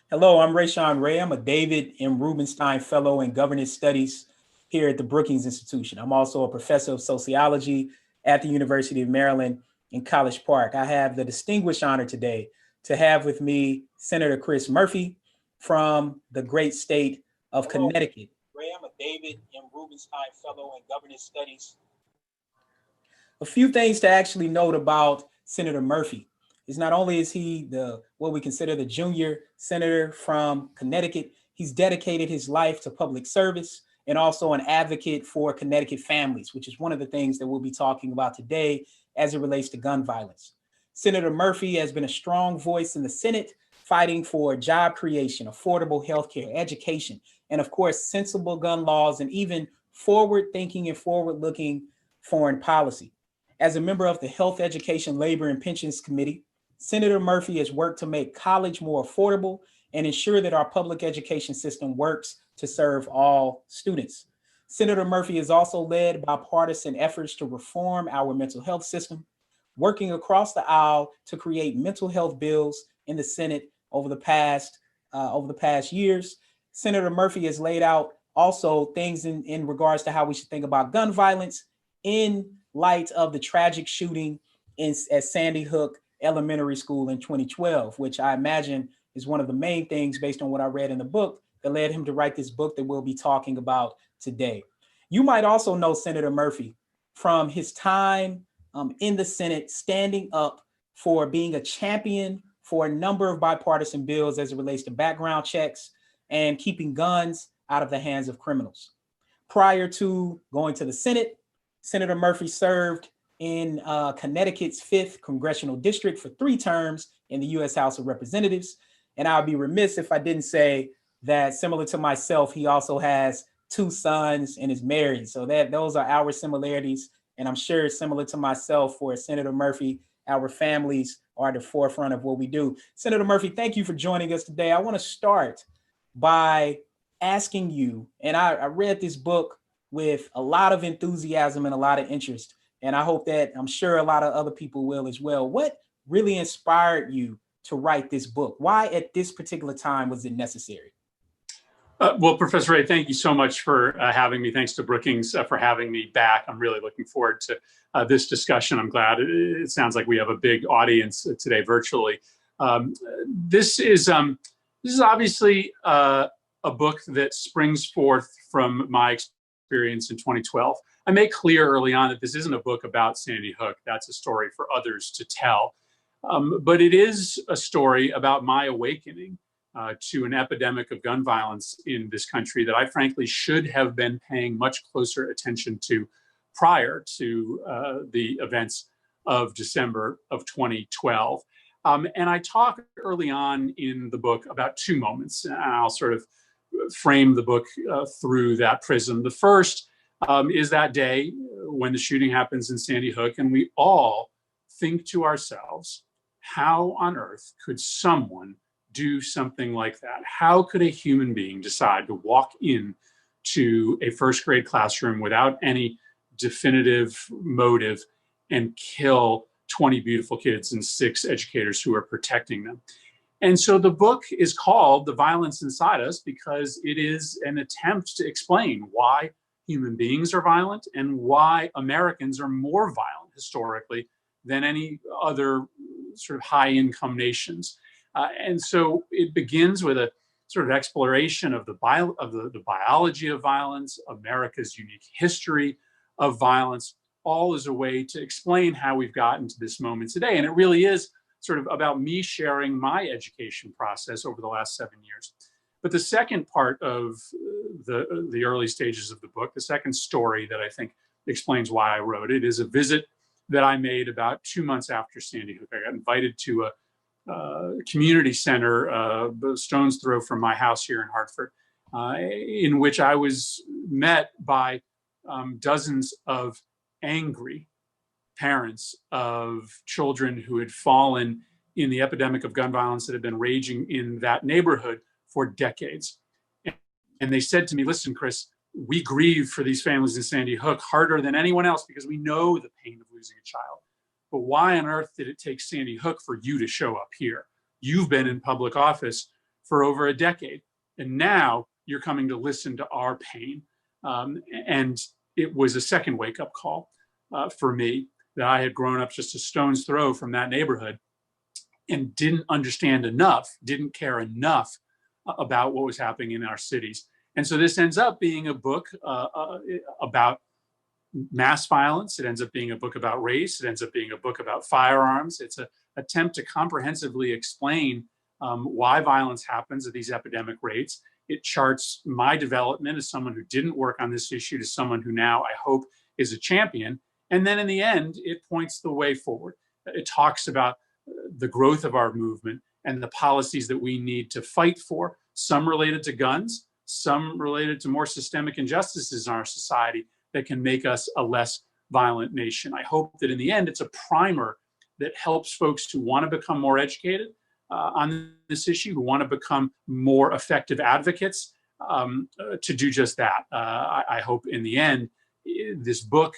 Hello, I'm Rashawn Ray. I'm a David M. Rubenstein Fellow in Governance Studies here at the Brookings Institution. I'm also a professor of sociology at the University of Maryland in College Park. I have the distinguished honor today to have with me Senator Chris Murphy from the great state of Connecticut. Ray, I'm a David M. Rubenstein Fellow in Governance Studies. A few things to actually note about Senator Murphy is not only is he what we consider the junior senator from Connecticut, he's dedicated his life to public service and also an advocate for Connecticut families, which is one of the things that we'll be talking about today as it relates to gun violence. Senator Murphy has been a strong voice in the Senate, fighting for job creation, affordable healthcare, education, and of course, sensible gun laws, and even forward-thinking and forward-looking foreign policy. As a member of the Health, Education, Labor, and Pensions Committee, Senator Murphy has worked to make college more affordable and ensure that our public education system works to serve all students. Senator Murphy has also led bipartisan efforts to reform our mental health system, working across the aisle to create mental health bills in the Senate over the past years. Senator Murphy has laid out also things in regards to how we should think about gun violence in light of the tragic shooting at Sandy Hook Elementary School in 2012, which I imagine is one of the main things based on what I read in the book that led him to write this book that we'll be talking about today. You might also know Senator Murphy from his time in the Senate, standing up for being a champion for a number of bipartisan bills as it relates to background checks and keeping guns out of the hands of criminals. Prior to going to the Senate, Senator Murphy served in Connecticut's 5th Congressional District for 3 terms in the U.S. House of Representatives. And I would be remiss if I didn't say that, similar to myself, he also has 2 sons and is married. So those are our similarities. And I'm sure similar to myself, for Senator Murphy, our families are at the forefront of what we do. Senator Murphy, thank you for joining us today. I want to start by asking you, and I read this book with a lot of enthusiasm and a lot of interest. And I hope that, I'm sure a lot of other people will as well. What really inspired you to write this book? Why at this particular time was it necessary? Well, Professor Ray, thank you so much for having me. Thanks to Brookings for having me back. I'm really looking forward to this discussion. I'm glad it sounds like we have a big audience today virtually. This is obviously a book that springs forth from my experience in 2012. I make clear early on that this isn't a book about Sandy Hook. That's a story for others to tell. But it is a story about my awakening to an epidemic of gun violence in this country that I frankly should have been paying much closer attention to prior to the events of December of 2012. And I talk early on in the book about 2 moments, and I'll sort of frame the book through that prism. The first is that day when the shooting happens in Sandy Hook, and we all think to ourselves, how on earth could someone do something like that? How could a human being decide to walk into a 1st grade classroom without any definitive motive and kill 20 beautiful kids and 6 educators who are protecting them? And so the book is called The Violence Inside Us because it is an attempt to explain why human beings are violent and why Americans are more violent historically than any other sort of high-income nations. And so it begins with a sort of exploration of the biology of violence, America's unique history of violence, all as a way to explain how we've gotten to this moment today. And it really is sort of about me sharing my education process over the last 7 years. But the second part of the early stages of the book, the second story that I think explains why I wrote it, is a visit that I made about 2 months after Sandy Hook. I got invited to a community center, a stone's throw from my house here in Hartford, in which I was met by dozens of angry parents of children who had fallen in the epidemic of gun violence that had been raging in that neighborhood for decades. And they said to me, listen, Chris, we grieve for these families in Sandy Hook harder than anyone else because we know the pain of losing a child. But why on earth did it take Sandy Hook for you to show up here? You've been in public office for over a decade. And now you're coming to listen to our pain. And it was a second wake-up call for me, that I had grown up just a stone's throw from that neighborhood and didn't understand enough, didn't care enough about what was happening in our cities. And so this ends up being a book about mass violence. It ends up being a book about race. It ends up being a book about firearms. It's an attempt to comprehensively explain why violence happens at these epidemic rates. It charts my development as someone who didn't work on this issue to someone who now, I hope, is a champion. And then in the end, it points the way forward. It talks about the growth of our movement and the policies that we need to fight for, some related to guns, some related to more systemic injustices in our society that can make us a less violent nation. I hope that in the end, it's a primer that helps folks who want to become more educated on this issue, who want to become more effective advocates, to do just that. I hope in the end, this book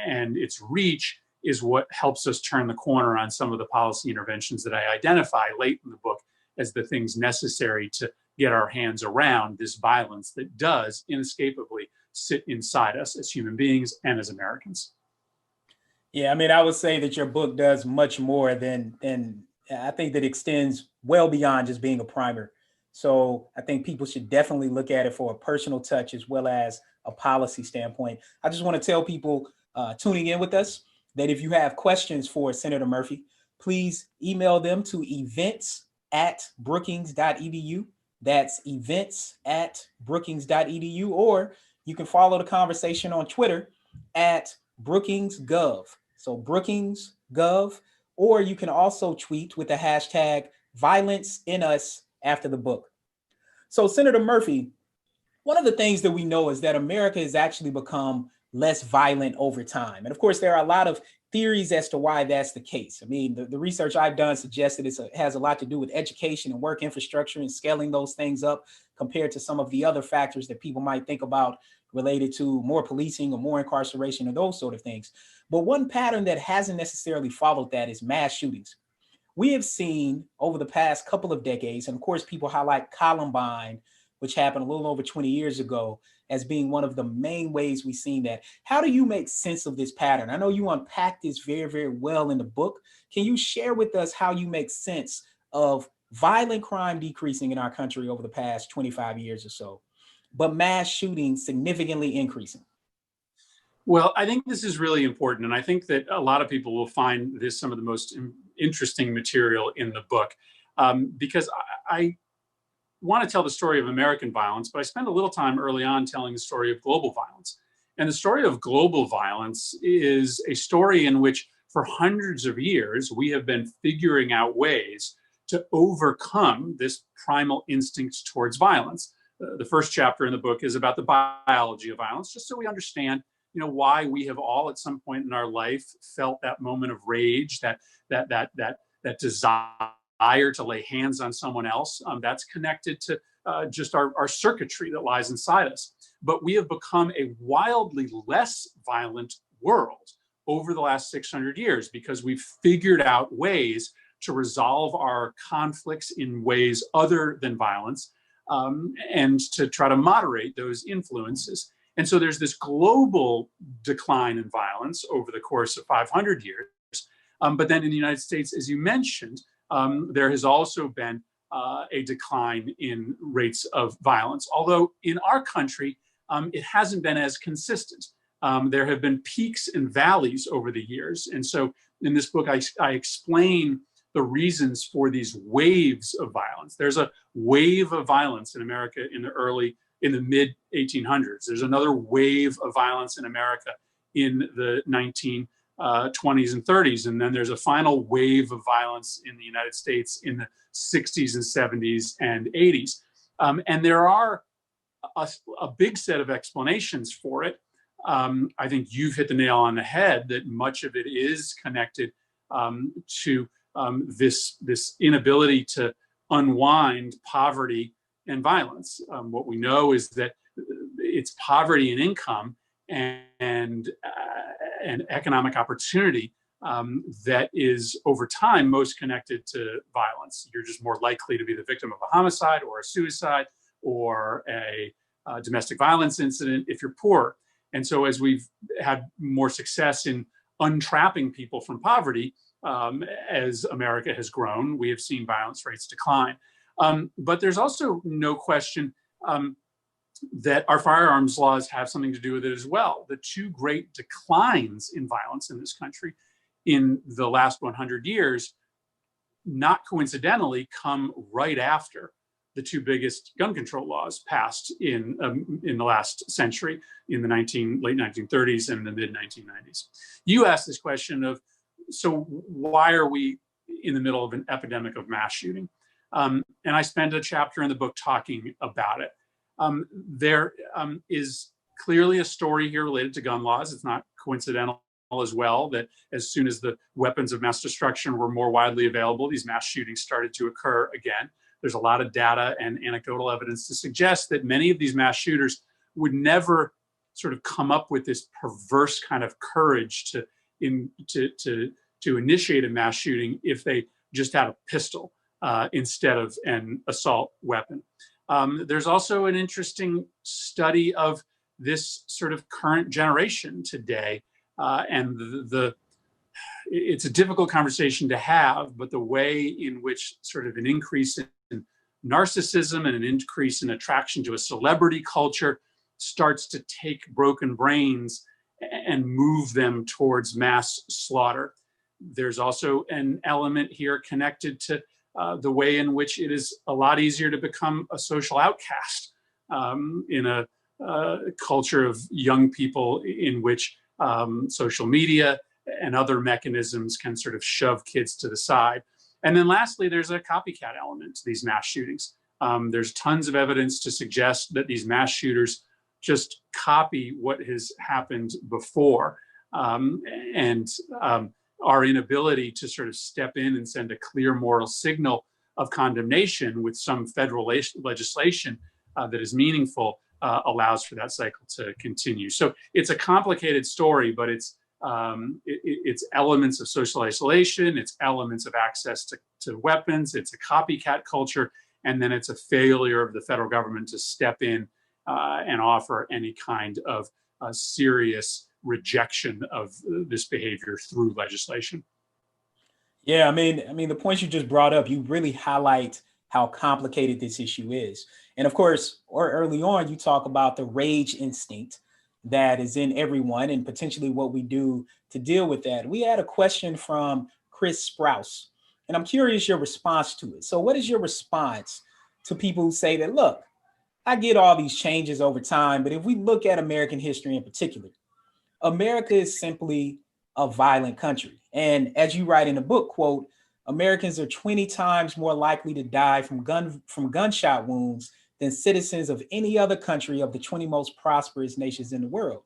and its reach is what helps us turn the corner on some of the policy interventions that I identify late in the book as the things necessary to get our hands around this violence that does inescapably sit inside us as human beings and as Americans. Yeah, I mean, I would say that your book does much more than I think that extends well beyond just being a primer. So I think people should definitely look at it for a personal touch as well as a policy standpoint. I just want to tell people tuning in with us that if you have questions for Senator Murphy, please email them to events@brookings.edu. That's events@brookings.edu, or you can follow the conversation on Twitter @BrookingsGov. So BrookingsGov, or you can also tweet with the hashtag #ViolenceInUs after the book. So Senator Murphy, one of the things that we know is that America has actually become less violent over time. And of course, there are a lot of theories as to why that's the case. I mean, the research I've done suggests that it has a lot to do with education and work infrastructure and scaling those things up compared to some of the other factors that people might think about related to more policing or more incarceration or those sort of things. But one pattern that hasn't necessarily followed that is mass shootings. We have seen over the past couple of decades, and of course, people highlight Columbine, which happened a little over 20 years ago, as being one of the main ways we've seen that. How do you make sense of this pattern? I know you unpack this very, very well in the book. Can you share with us how you make sense of violent crime decreasing in our country over the past 25 years or so, but mass shootings significantly increasing? Well, I think this is really important. And I think that a lot of people will find this some of the most interesting material in the book, because I want to tell the story of American violence, but I spend a little time early on telling the story of global violence. And the story of global violence is a story in which for hundreds of years, we have been figuring out ways to overcome this primal instinct towards violence. The first chapter in the book is about the biology of violence, just so we understand why we have all at some point in our life felt that moment of rage, that desire to lay hands on someone else. That's connected to just our circuitry that lies inside us. But we have become a wildly less violent world over the last 600 years because we've figured out ways to resolve our conflicts in ways other than violence, and to try to moderate those influences. And so there's this global decline in violence over the course of 500 years. But then in the United States, as you mentioned, there has also been a decline in rates of violence. Although in our country, it hasn't been as consistent. There have been peaks and valleys over the years. And so in this book, I explain the reasons for these waves of violence. There's a wave of violence in America in the mid 1800s. There's another wave of violence in America in the 1920s and 30s. And then there's a final wave of violence in the United States in the 60s and 70s and 80s. And there are a big set of explanations for it. I think you've hit the nail on the head that much of it is connected to this inability to unwind poverty and violence. What we know is that it's poverty and income and economic opportunity that is over time most connected to violence. You're just more likely to be the victim of a homicide or a suicide or a domestic violence incident if you're poor. And so as we've had more success in untrapping people from poverty, as America has grown, we have seen violence rates decline. But there's also no question that our firearms laws have something to do with it as well. The two great declines in violence in this country in the last 100 years, not coincidentally, come right after the two biggest gun control laws passed in the last century, in the late 1930s and the mid 1990s. You asked this question of, so why are we in the middle of an epidemic of mass shooting? And I spend a chapter in the book talking about it. There is clearly a story here related to gun laws. It's not coincidental as well that as soon as the weapons of mass destruction were more widely available, these mass shootings started to occur again. There's a lot of data and anecdotal evidence to suggest that many of these mass shooters would never sort of come up with this perverse kind of courage to initiate a mass shooting if they just had a pistol instead of an assault weapon. There's also an interesting study of this sort of current generation today, and it's a difficult conversation to have, but the way in which sort of an increase in narcissism and an increase in attraction to a celebrity culture starts to take broken brains and move them towards mass slaughter. There's also an element here connected to the way in which it is a lot easier to become a social outcast in a culture of young people in which social media and other mechanisms can sort of shove kids to the side. And then lastly, there's a copycat element to these mass shootings. There's tons of evidence to suggest that these mass shooters just copy what has happened before. Our inability to sort of step in and send a clear moral signal of condemnation with some federal legislation that is meaningful allows for that cycle to continue. So it's a complicated story, but it's elements of social isolation, it's elements of access to weapons, it's a copycat culture, and then it's a failure of the federal government to step in and offer any kind of serious rejection of this behavior through legislation. Yeah, I mean, the points you just brought up, you really highlight how complicated this issue is. And of course, or early on, you talk about the rage instinct that is in everyone and potentially what we do to deal with that. We had a question from Chris Sprouse, and I'm curious your response to it. So what is your response to people who say that, look, I get all these changes over time, but if we look at American history in particular, America is simply a violent country. And as you write in the book, quote, Americans are 20 times more likely to die from gunshot wounds than citizens of any other country of the 20 most prosperous nations in the world.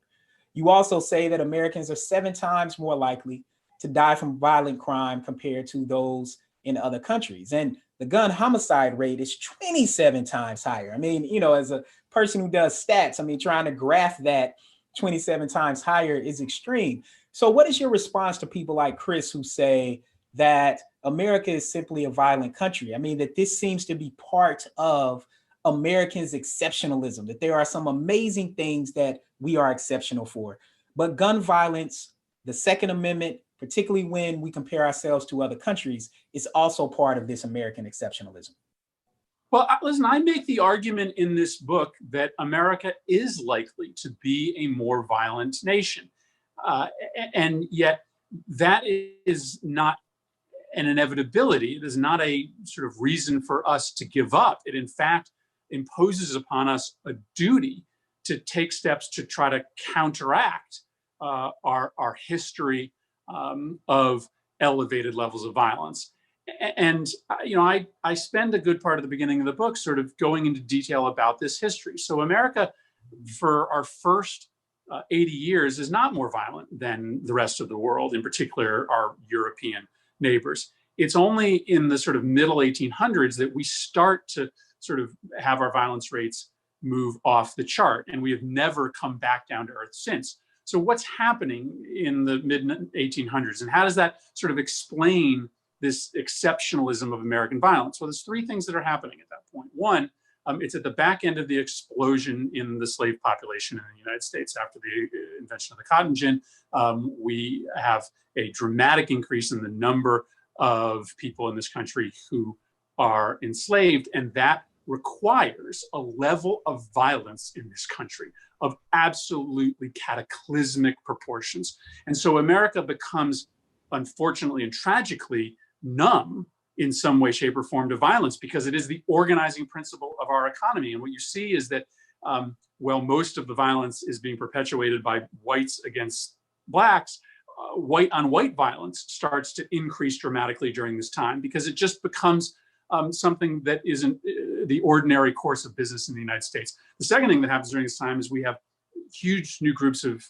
You also say that Americans are 7 times more likely to die from violent crime compared to those in other countries. And the gun homicide rate is 27 times higher. I mean, as a person who does stats, I mean, trying to graph that 27 times higher is extreme. So what is your response to people like Chris who say that America is simply a violent country? I mean, that this seems to be part of Americans' exceptionalism, that there are some amazing things that we are exceptional for. But gun violence, the Second Amendment, particularly when we compare ourselves to other countries, is also part of this American exceptionalism. Well, listen, I make the argument in this book that America is likely to be a more violent nation. And yet that is not an inevitability. It is not a sort of reason for us to give up. It, in fact, imposes upon us a duty to take steps to try to counteract our history of elevated levels of violence. And I spend a good part of the beginning of the book sort of going into detail about this history. So America, for our first 80 years, is not more violent than the rest of the world, in particular our European neighbors. It's only in the sort of middle 1800s that we start to sort of have our violence rates move off the chart, and we have never come back down to earth since. So what's happening in the mid 1800s, and how does that sort of explain this exceptionalism of American violence? Well, there's three things that are happening at that point. One, it's at the back end of the explosion in the slave population in the United States after the invention of the cotton gin. We have a dramatic increase in the number of people in this country who are enslaved, and that requires a level of violence in this country of absolutely cataclysmic proportions. And so America becomes, unfortunately and tragically, numb in some way, shape, or form to violence, because it is the organizing principle of our economy. And what you see is that while most of the violence is being perpetuated by whites against blacks, white on white violence starts to increase dramatically during this time, because it just becomes something that isn't the ordinary course of business in the United States. The second thing that happens during this time is we have huge new groups of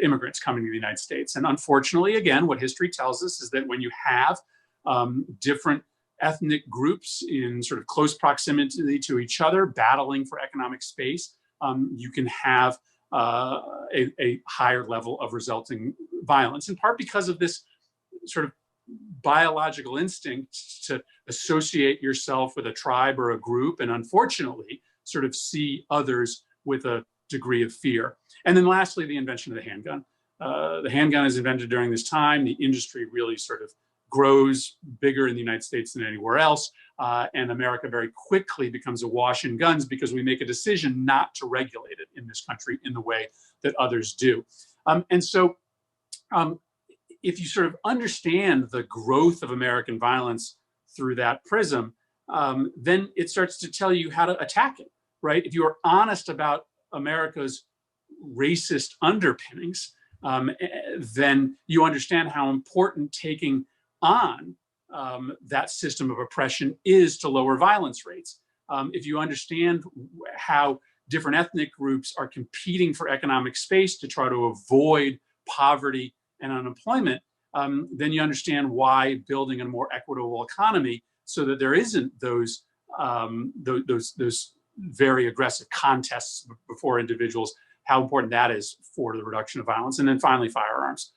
immigrants coming to the United States. And unfortunately, again, what history tells us is that when you have different ethnic groups in sort of close proximity to each other, battling for economic space, you can have a higher level of resulting violence, in part because of this sort of biological instinct to associate yourself with a tribe or a group, and unfortunately sort of see others with a degree of fear. And then lastly, the invention of the handgun. The handgun is invented during this time. The industry really sort of grows bigger in the United States than anywhere else. And America very quickly becomes awash in guns because we make a decision not to regulate it in this country in the way that others do. And so if you sort of understand the growth of American violence through that prism, then it starts to tell you how to attack it, right? If you are honest about America's racist underpinnings, then you understand how important taking on that system of oppression is to lower violence rates. If you understand how different ethnic groups are competing for economic space to try to avoid poverty and unemployment, then you understand why building a more equitable economy so that there isn't those very aggressive contests before individuals, how important that is for the reduction of violence. And then finally, firearms.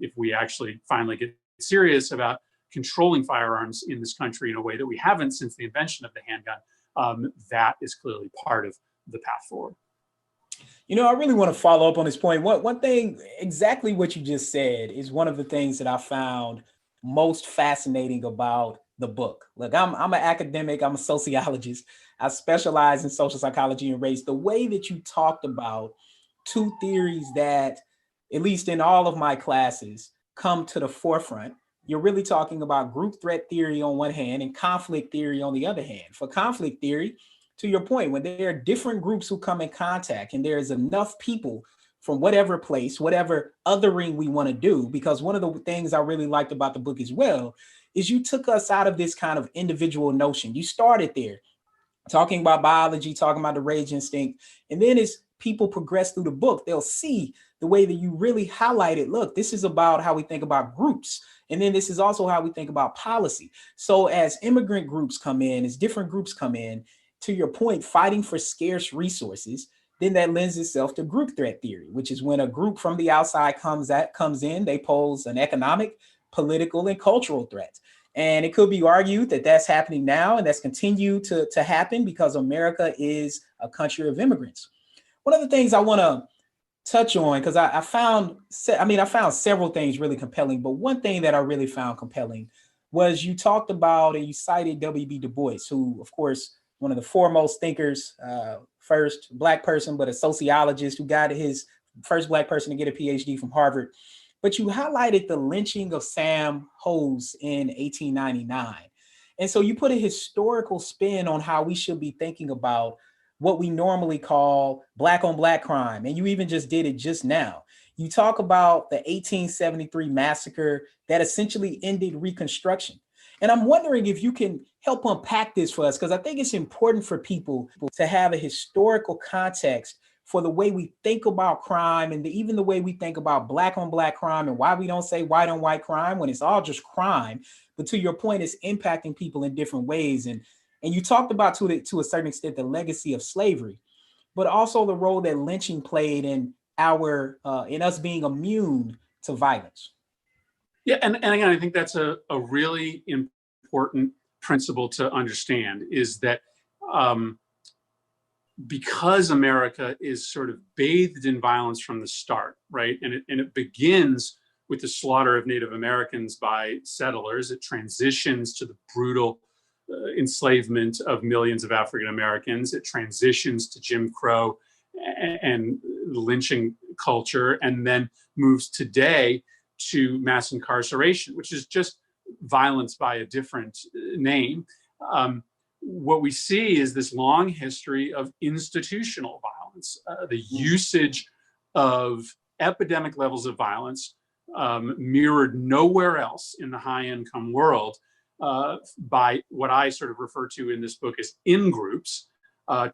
If we actually finally get serious about controlling firearms in this country in a way that we haven't since the invention of the handgun, that is clearly part of the path forward. You know, I really want to follow up on this point. One thing, exactly what you just said, is one of the things that I found most fascinating about the book. Look, I'm an academic, I'm a sociologist. I specialize in social psychology and race. The way that you talked about two theories that, at least in all of my classes, come to the forefront. You're really talking about group threat theory on one hand and conflict theory on the other hand. For conflict theory, to your point, when there are different groups who come in contact and there is enough people from whatever place, whatever othering we want to do, because one of the things I really liked about the book as well is you took us out of this kind of individual notion. You started there talking about biology, talking about the rage instinct. And then as people progress through the book, they'll see the way that you really highlighted, look, this is about how we think about groups. And then this is also how we think about policy. So as immigrant groups come in, as different groups come in, to your point, fighting for scarce resources, then that lends itself to group threat theory, which is when a group from the outside comes in, they pose an economic, political, and cultural threat. And it could be argued that that's happening now and that's continued to happen because America is a country of immigrants. One of the things I want to touch on, because I found several things really compelling, but one thing that I really found compelling was you talked about and you cited W.B. Du Bois, who, of course, one of the foremost thinkers, first Black person, but a sociologist who got his first Black person to get a PhD from Harvard. But you highlighted the lynching of Sam Hose in 1899. And so you put a historical spin on how we should be thinking about what we normally call Black on Black crime. And you even just did it just now. You talk about the 1873 massacre that essentially ended Reconstruction. And I'm wondering if you can help unpack this for us, because I think it's important for people to have a historical context for the way we think about crime and even the way we think about Black on Black crime and why we don't say white on white crime when it's all just crime. But to your point, it's impacting people in different ways. And you talked about to a certain extent the legacy of slavery, but also the role that lynching played in in us being immune to violence? Yeah, and again, I think that's a really important principle to understand, is that because America is sort of bathed in violence from the start, right? And it begins with the slaughter of Native Americans by settlers. It transitions to the brutal enslavement of millions of African Americans. It transitions to Jim Crow and lynching culture, and then moves today to mass incarceration, which is just violence by a different name. What we see is this long history of institutional violence, the usage of epidemic levels of violence mirrored nowhere else in the high-income world by what I sort of refer to in this book as in-groups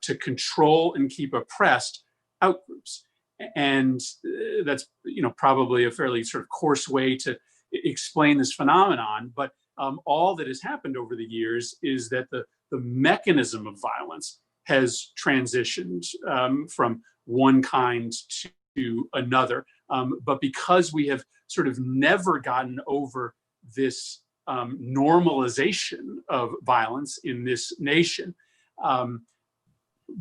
to control and keep oppressed out-groups. And that's probably a fairly sort of coarse way to explain this phenomenon, but all that has happened over the years is that the mechanism of violence has transitioned from one kind to another. But because we have sort of never gotten over this normalization of violence in this nation,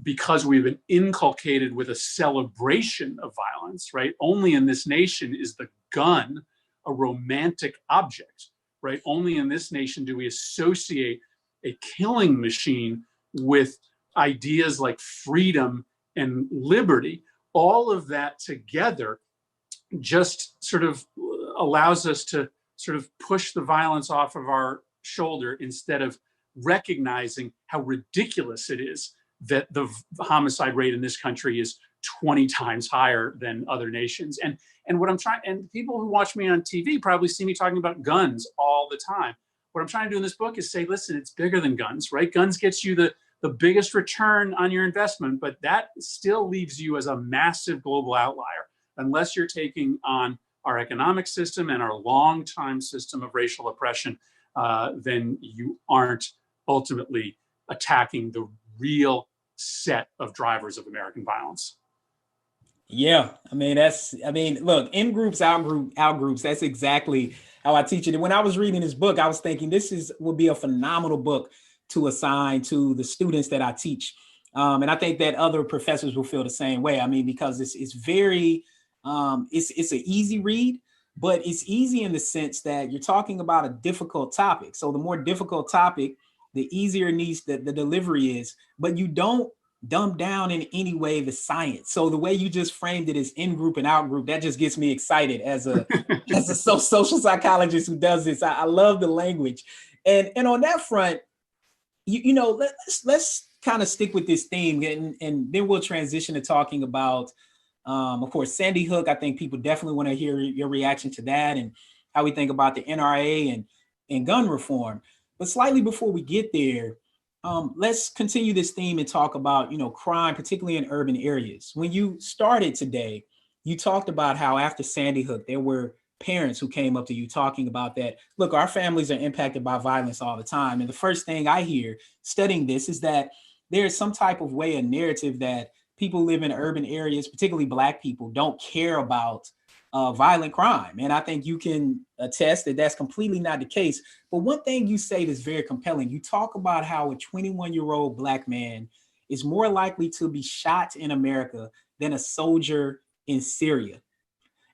because we've been inculcated with a celebration of violence, right? Only in this nation is the gun a romantic object, right? Only in this nation do we associate a killing machine with ideas like freedom and liberty. All of that together just sort of allows us to sort of push the violence off of our shoulder instead of recognizing how ridiculous it is that the homicide rate in this country is 20 times higher than other nations. And what I'm trying, and people who watch me on TV probably see me talking about guns all the time. What I'm trying to do in this book is say, listen, it's bigger than guns, right? Guns gets you the biggest return on your investment, but that still leaves you as a massive global outlier unless you're taking on our economic system and our long-time system of racial oppression. Then you aren't ultimately attacking the real set of drivers of American violence. Yeah, look, in groups, out groups. That's exactly how I teach it. And when I was reading this book, I was thinking would be a phenomenal book to assign to the students that I teach. And I think that other professors will feel the same way. I mean, because it's very, it's an easy read, but it's easy in the sense that you're talking about a difficult topic. So the more difficult topic, the easier the delivery is, but you don't dumb down in any way the science. So the way you just framed it as in group and out group, that just gets me excited as a social psychologist who does this. I love the language, and on that front, let's kind of stick with this theme, and then we'll transition to talking about, of course, Sandy Hook. I think people definitely want to hear your reaction to that and how we think about the NRA and gun reform. But slightly before we get there, let's continue this theme and talk about, crime, particularly in urban areas. When you started today, you talked about how after Sandy Hook, there were parents who came up to you talking about that. Look, our families are impacted by violence all the time. And the first thing I hear studying this is that there's some type of way, a narrative that people live in urban areas, particularly Black people, don't care about violent crime. And I think you can attest that that's completely not the case. But one thing you say that's very compelling, you talk about how a 21-year-old Black man is more likely to be shot in America than a soldier in Syria.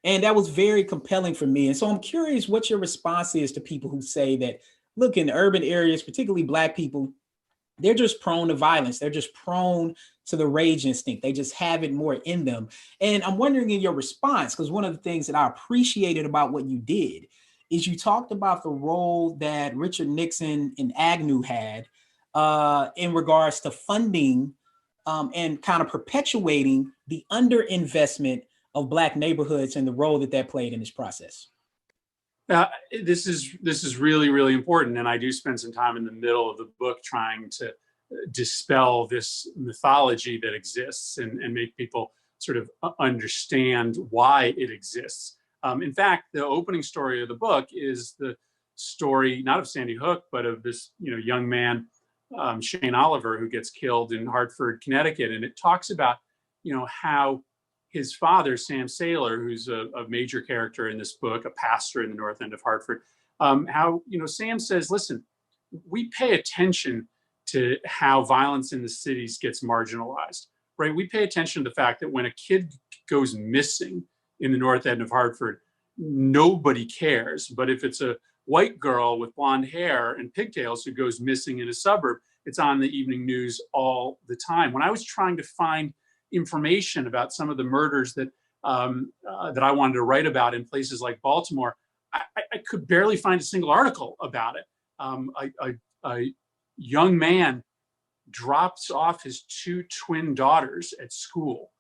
And that was very compelling for me. And so I'm curious what your response is to people who say that, look, in urban areas, particularly Black people, they're just prone to violence. They're just prone to the rage instinct. They just have it more in them. And I'm wondering in your response, because one of the things that I appreciated about what you did is you talked about the role that Richard Nixon and Agnew had in regards to funding and kind of perpetuating the underinvestment of Black neighborhoods and the role that played in this process. This is really, really important. And I do spend some time in the middle of the book trying to dispel this mythology that exists and make people sort of understand why it exists. In fact, the opening story of the book is the story, not of Sandy Hook, but of this young man, Shane Oliver, who gets killed in Hartford, Connecticut. And it talks about how his father, Sam Saylor, who's a major character in this book, a pastor in the North End of Hartford, how, Sam says, listen, we pay attention to how violence in the cities gets marginalized, right? We pay attention to the fact that when a kid goes missing in the North End of Hartford, nobody cares. But if it's a white girl with blonde hair and pigtails who goes missing in a suburb, it's on the evening news all the time. When I was trying to find information about some of the murders that I wanted to write about in places like Baltimore, I could barely find a single article about it. A young man drops off his two twin daughters at school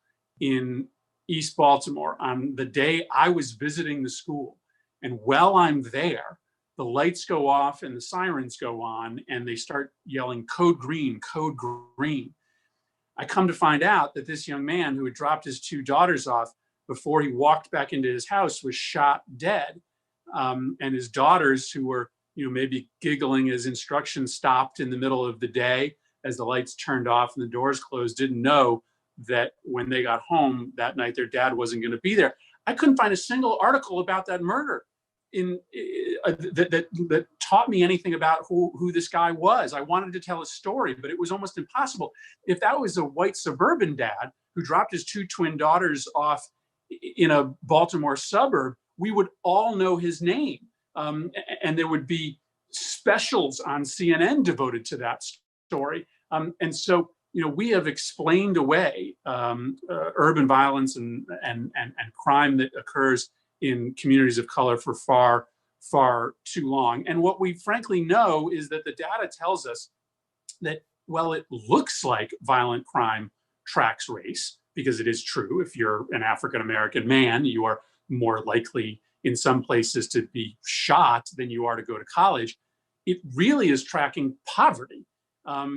in East Baltimore on the day I was visiting the school. And while I'm there, the lights go off and the sirens go on and they start yelling, "Code green, code green." I come to find out that this young man who had dropped his two daughters off before he walked back into his house was shot dead. And his daughters, who were maybe giggling as instructions stopped in the middle of the day as the lights turned off and the doors closed, didn't know that when they got home that night, their dad wasn't going to be there. I couldn't find a single article about that murder that taught me anything about who this guy was. I wanted to tell a story, but it was almost impossible. If that was a white suburban dad who dropped his two twin daughters off in a Baltimore suburb, we would all know his name. And there would be specials on CNN devoted to that story. And so, we have explained away urban violence and crime that occurs in communities of color for far, far too long. And what we frankly know is that the data tells us that, well, it looks like violent crime tracks race, because it is true. If you're an African-American man, you are more likely in some places to be shot than you are to go to college. It really is tracking poverty.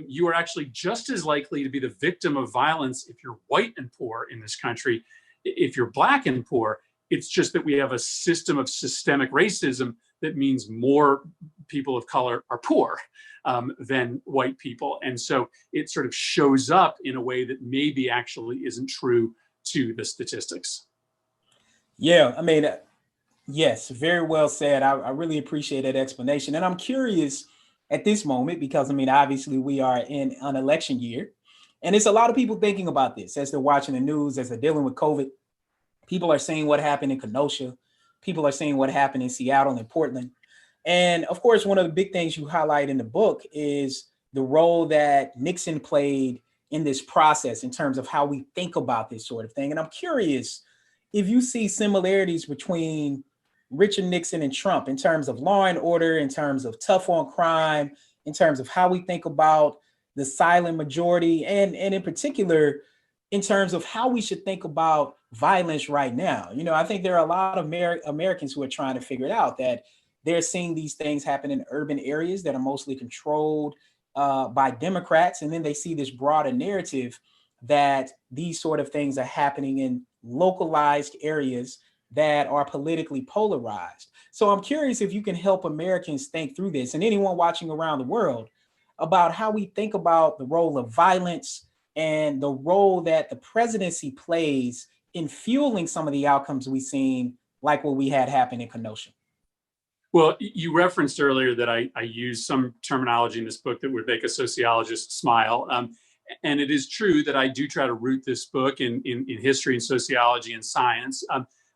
You are actually just as likely to be the victim of violence if you're white and poor in this country. If you're Black and poor, it's just that we have a system of systemic racism that means more people of color are poor than white people. And so it sort of shows up in a way that maybe actually isn't true to the statistics. Yeah, I mean, yes, very well said. I really appreciate that explanation. And I'm curious at this moment, because obviously we are in an election year, and it's a lot of people thinking about this as they're watching the news, as they're dealing with COVID. People are seeing what happened in Kenosha. People are seeing what happened in Seattle and Portland. And of course, one of the big things you highlight in the book is the role that Nixon played in this process in terms of how we think about this sort of thing. And I'm curious if you see similarities between Richard Nixon and Trump in terms of law and order, in terms of tough on crime, in terms of how we think about the silent majority, and in particular, in terms of how we should think about violence right now. I think there are a lot of Americans who are trying to figure it out, that they're seeing these things happen in urban areas that are mostly controlled by Democrats. And then they see this broader narrative that these sort of things are happening in localized areas that are politically polarized. So I'm curious if you can help Americans think through this, and anyone watching around the world, about how we think about the role of violence and the role that the presidency plays in fueling some of the outcomes we've seen, like what we had happen in Kenosha. Well, you referenced earlier that I use some terminology in this book that would make a sociologist smile. And it is true that I do try to root this book in history and sociology and science.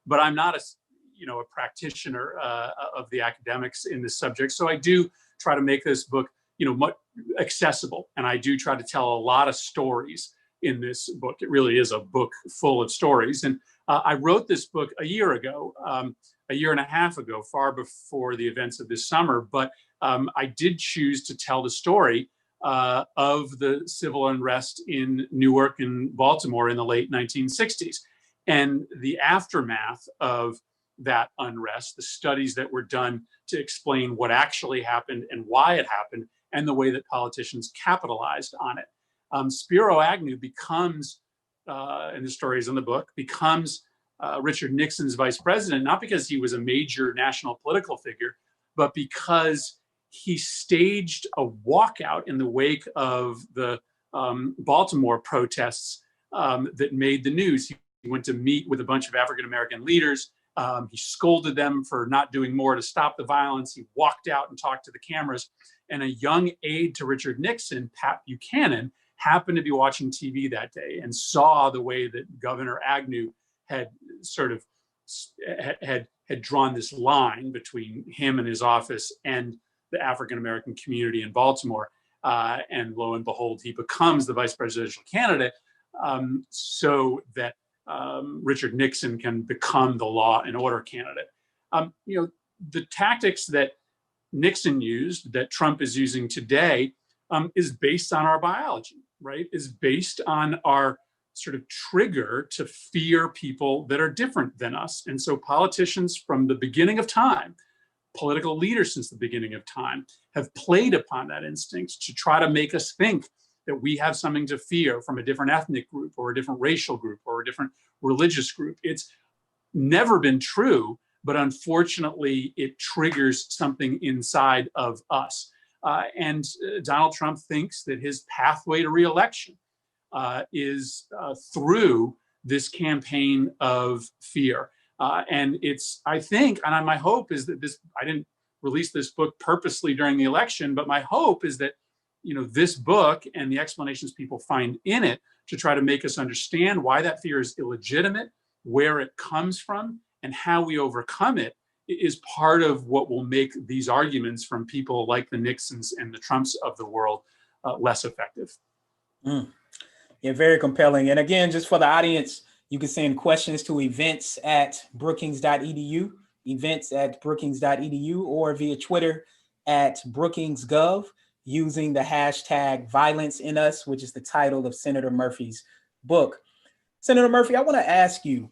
But I'm not a practitioner of the academics in this subject. So I do try to make this book, much accessible. And I do try to tell a lot of stories in this book. It really is a book full of stories. And I wrote this book a year ago, a year and a half ago, far before the events of this summer. But I did choose to tell the story of the civil unrest in Newark and Baltimore in the late 1960s. And the aftermath of that unrest, the studies that were done to explain what actually happened and why it happened, and the way that politicians capitalized on it. Spiro Agnew becomes, and the story is in the book, becomes Richard Nixon's vice president, not because he was a major national political figure, but because he staged a walkout in the wake of the Baltimore protests that made the news. He went to meet with a bunch of African-American leaders. He scolded them for not doing more to stop the violence. He walked out and talked to the cameras. And a young aide to Richard Nixon, Pat Buchanan, happened to be watching TV that day and saw the way that Governor Agnew had sort of had drawn this line between him and his office and the African-American community in Baltimore. And lo and behold, he becomes the vice presidential candidate so that Richard Nixon can become the law and order candidate. The tactics that Nixon used, that Trump is using today, is based on our biology, right? Is based on our sort of trigger to fear people that are different than us. And so politicians from the beginning of time, political leaders since the beginning of time, have played upon that instinct to try to make us think that we have something to fear from a different ethnic group or a different racial group or a different religious group. It's never been true, but unfortunately, it triggers something inside of us. And Donald Trump thinks that his pathway to re-election is through this campaign of fear. And it's, I think, and my hope is that I didn't release this book purposely during the election, but my hope is that, this book and the explanations people find in it to try to make us understand why that fear is illegitimate, where it comes from, and how we overcome it is part of what will make these arguments from people like the Nixons and the Trumps of the world less effective. Yeah, very compelling. And again, just for the audience, you can send questions to events@brookings.edu, events@brookings.edu, or via Twitter @BrookingsGov using the hashtag Violence in Us, which is the title of Senator Murphy's book. Senator Murphy, I want to ask you,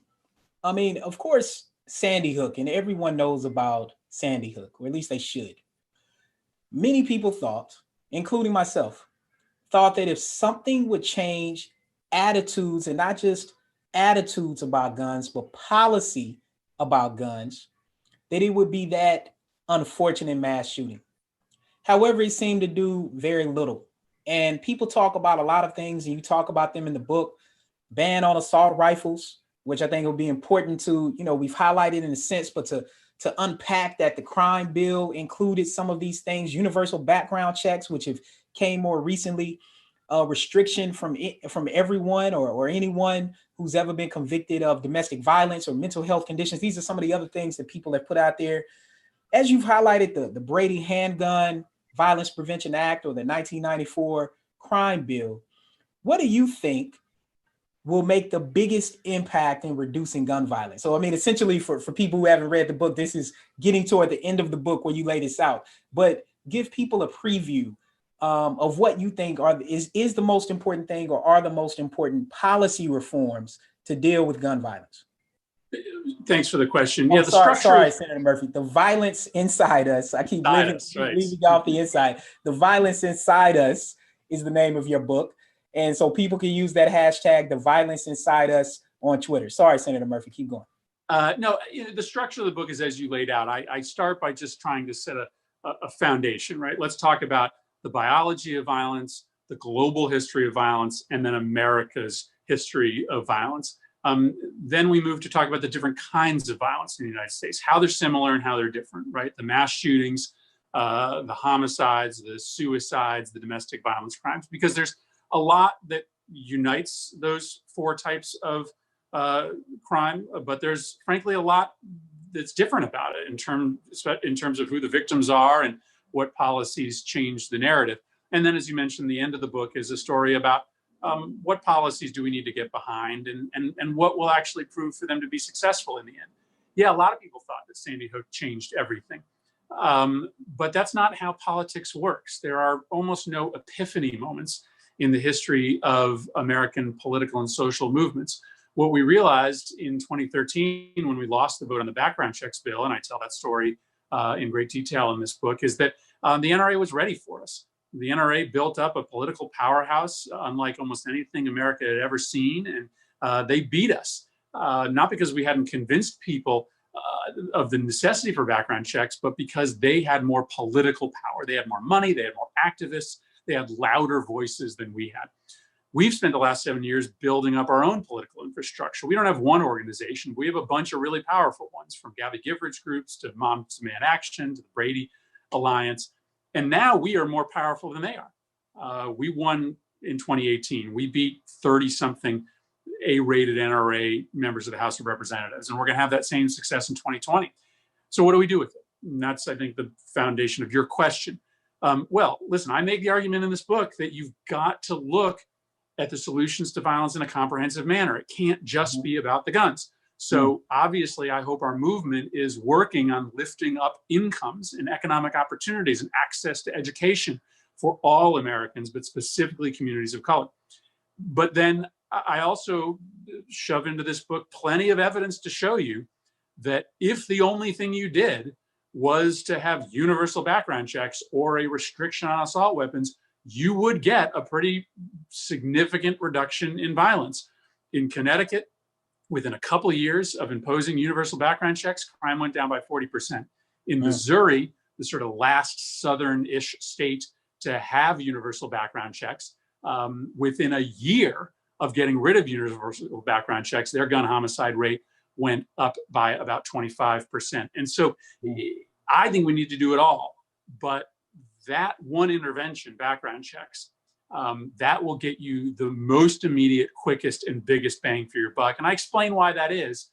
of course, Sandy Hook, and everyone knows about Sandy Hook, or at least they should. Many people thought, including myself, thought that if something would change attitudes, and not just attitudes about guns, but policy about guns, that it would be that unfortunate mass shooting. However, it seemed to do very little. And people talk about a lot of things, and you talk about them in the book: ban on assault rifles, which I think will be important to, we've highlighted in a sense, but to unpack that the crime bill included some of these things, universal background checks, which have came more recently, restriction from everyone or anyone who's ever been convicted of domestic violence or mental health conditions. These are some of the other things that people have put out there. As you've highlighted, the Brady Handgun Violence Prevention Act, or the 1994 crime bill, what do you think will make the biggest impact in reducing gun violence? So, essentially for people who haven't read the book, this is getting toward the end of the book where you lay this out, but give people a preview of what you think is the most important thing, or are the most important policy reforms to deal with gun violence. Thanks for the question. Oh, yeah, sorry, Senator Murphy. The violence inside us. I keep leaving off the inside. The violence inside us is the name of your book. And so people can use that hashtag, the violence inside us, on Twitter. Sorry, Senator Murphy, keep going. No, the structure of the book is as you laid out. I start by just trying to set a foundation, right? Let's talk about the biology of violence, the global history of violence, and then America's history of violence. Then we move to talk about the different kinds of violence in the United States, how they're similar and how they're different, right? The mass shootings, the homicides, the suicides, the domestic violence crimes, because there's a lot that unites those four types of crime, but there's frankly a lot that's different about it in terms of who the victims are and what policies change the narrative. And then, as you mentioned, the end of the book is a story about what policies do we need to get behind, and what will actually prove for them to be successful in the end. Yeah, a lot of people thought that Sandy Hook changed everything. But that's not how politics works. There are almost no epiphany moments in the history of American political and social movements. What we realized in 2013, when we lost the vote on the background checks bill, and I tell that story in great detail in this book, is that the NRA was ready for us. The NRA built up a political powerhouse unlike almost anything America had ever seen, and they beat us, not because we hadn't convinced people of the necessity for background checks, but because they had more political power. They had more money, they had more activists, they had louder voices than we had. We've spent the last 7 years building up our own political infrastructure. We don't have one organization. We have a bunch of really powerful ones, from Gabby Giffords groups to Moms Demand Action to the Brady Alliance. And now we are more powerful than they are. We won in 2018. We beat 30-something A-rated NRA members of the House of Representatives. And we're going to have that same success in 2020. So what do we do with it? And that's, I think, the foundation of your question. Well, listen, I make the argument in this book that you've got to look at the solutions to violence in a comprehensive manner. It can't just be about the guns. So obviously, I hope our movement is working on lifting up incomes and economic opportunities and access to education for all Americans, but specifically communities of color. But then I also shove into this book plenty of evidence to show you that if the only thing you did was to have universal background checks or a restriction on assault weapons, you would get a pretty significant reduction in violence. In Connecticut, within a couple of years of imposing universal background checks, crime went down by 40%. In Missouri, the sort of last southern-ish state to have universal background checks, within a year of getting rid of universal background checks, their gun homicide rate went up by about 25%. And so I think we need to do it all. But that one intervention, background checks, that will get you the most immediate, quickest, and biggest bang for your buck. And I explain why that is